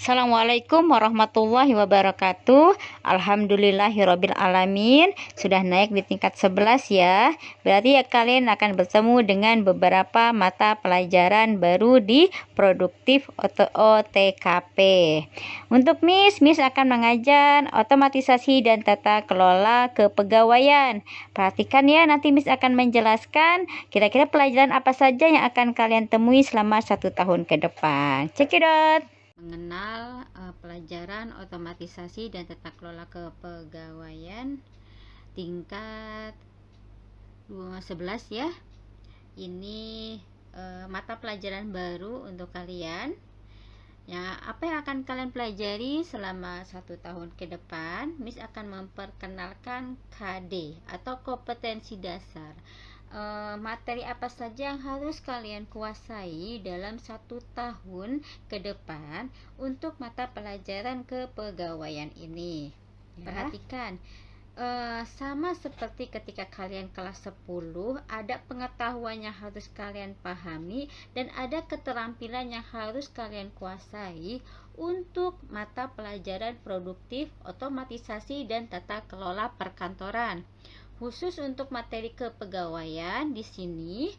Assalamualaikum warahmatullahi wabarakatuh. Alhamdulillahirabbil alamin. Sudah naik di tingkat 11 ya. Berarti ya kalian akan bertemu dengan beberapa mata pelajaran baru di produktif OTKP. Untuk Miss akan mengajar otomatisasi dan tata kelola kepegawaian. Perhatikan ya, nanti Miss akan menjelaskan kira-kira pelajaran apa saja yang akan kalian temui selama 1 tahun ke depan. Cekidot. Mengenal pelajaran otomatisasi dan tata kelola kepegawaian tingkat 11 ya. Ini mata pelajaran baru untuk kalian. Ya, apa yang akan kalian pelajari selama 1 tahun ke depan? Miss akan memperkenalkan KD atau kompetensi dasar. Materi apa saja yang harus kalian kuasai dalam 1 tahun ke depan untuk mata pelajaran kepegawaian ini ya. Perhatikan, sama seperti ketika kalian kelas 10, ada pengetahuan yang harus kalian pahami dan ada keterampilan yang harus kalian kuasai untuk mata pelajaran produktif, otomatisasi, dan tata kelola perkantoran. Khusus untuk materi kepegawaian di sini,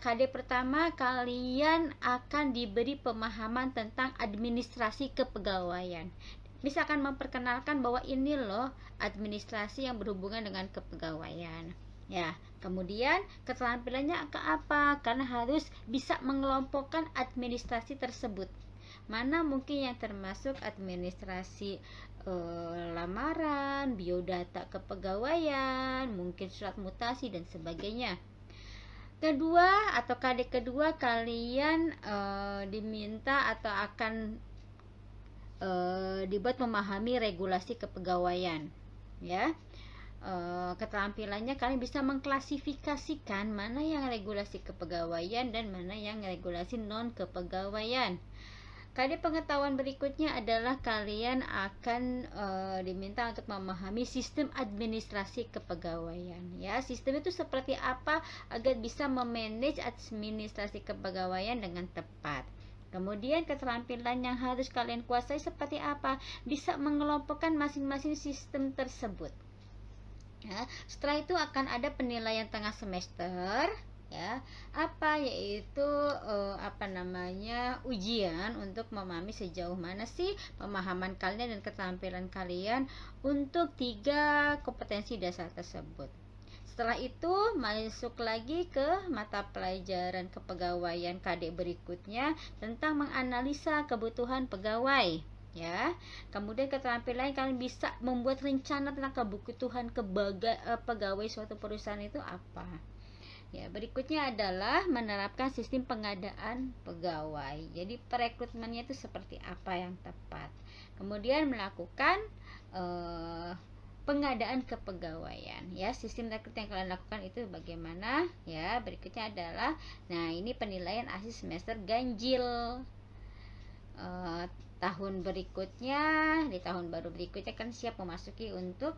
KD pertama kalian akan diberi pemahaman tentang administrasi kepegawaian. Miss akan memperkenalkan bahwa ini loh administrasi yang berhubungan dengan kepegawaian. Ya, kemudian keterampilannya apa? Karena harus bisa mengelompokkan administrasi tersebut. Mana mungkin yang termasuk administrasi lamaran, biodata kepegawaian, mungkin surat mutasi dan sebagainya. Kedua atau KD kedua kalian diminta atau akan dibuat memahami regulasi kepegawaian ya. Keterampilannya kalian bisa mengklasifikasikan mana yang regulasi kepegawaian dan mana yang regulasi non kepegawaian. KD pengetahuan berikutnya adalah kalian akan diminta untuk memahami sistem administrasi kepegawaian ya. Sistem itu seperti apa agar bisa memanage administrasi kepegawaian dengan tepat. Kemudian keterampilan yang harus kalian kuasai seperti apa? Bisa mengelompokkan masing-masing sistem tersebut. Ya, setelah itu akan ada penilaian tengah semester ya, yaitu ujian untuk memahami sejauh mana sih pemahaman kalian dan keterampilan kalian untuk 3 kompetensi dasar tersebut. Setelah itu masuk lagi ke mata pelajaran kepegawaian KD berikutnya tentang menganalisa kebutuhan pegawai ya. Kemudian keterampilan kalian bisa membuat rencana tentang kebutuhan pegawai suatu perusahaan itu apa. Ya, berikutnya adalah menerapkan sistem pengadaan pegawai. Jadi perekrutmennya itu seperti apa yang tepat. Kemudian melakukan pengadaan kepegawaian ya. Sistem rekrut yang kalian lakukan itu bagaimana ya. Berikutnya adalah ini penilaian akhir semester ganjil. Tahun berikutnya, di tahun baru berikutnya kan siap memasuki untuk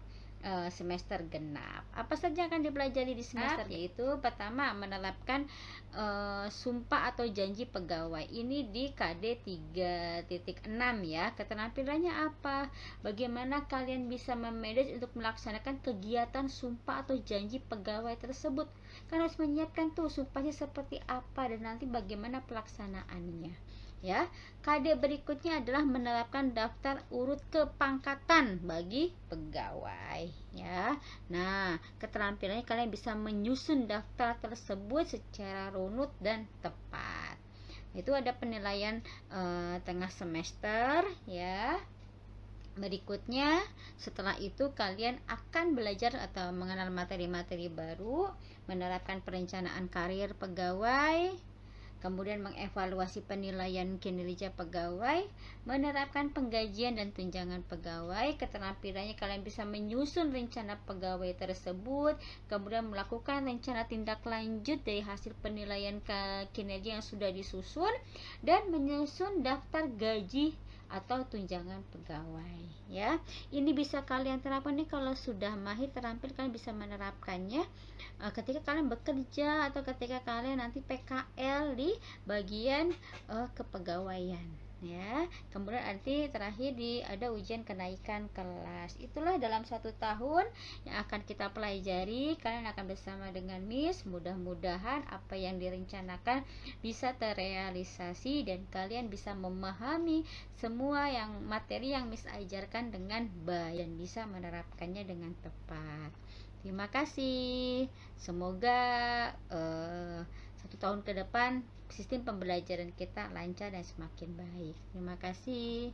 semester genap. Apa saja akan dipelajari di semester? Yaitu pertama menerapkan sumpah atau janji pegawai. Ini di KD 3.6 ya. Keterampilannya apa? Bagaimana kalian bisa memanage untuk melaksanakan kegiatan sumpah atau janji pegawai tersebut? Kan harus menyiapkan tuh sumpahnya seperti apa dan nanti bagaimana pelaksanaannya. Ya, KD berikutnya adalah menerapkan daftar urut kepangkatan bagi pegawai ya. Nah, keterampilannya kalian bisa menyusun daftar tersebut secara runut dan tepat. Itu ada penilaian tengah semester ya. Berikutnya, setelah itu kalian akan belajar atau mengenal materi-materi baru, menerapkan perencanaan karir pegawai, kemudian mengevaluasi penilaian kinerja pegawai, menerapkan penggajian dan tunjangan pegawai. Keterampilannya kalian bisa menyusun rencana pegawai tersebut, kemudian melakukan rencana tindak lanjut dari hasil penilaian kinerja yang sudah disusun, dan menyusun daftar gaji atau tunjangan pegawai ya. Ini bisa kalian terapkan nih kalau sudah mahir terampil, kalian bisa menerapkannya ketika kalian bekerja atau ketika kalian nanti PKL di bagian kepegawaian ya. Kemudian nanti terakhir ada ujian kenaikan kelas. Itulah dalam 1 tahun yang akan kita pelajari. Kalian akan bersama dengan Miss. Mudah-mudahan apa yang direncanakan bisa terrealisasi dan kalian bisa memahami semua materi yang Miss ajarkan dengan baik dan bisa menerapkannya dengan tepat. Terima kasih. Semoga 1 tahun ke depan sistem pembelajaran kita lancar dan semakin baik. Terima kasih.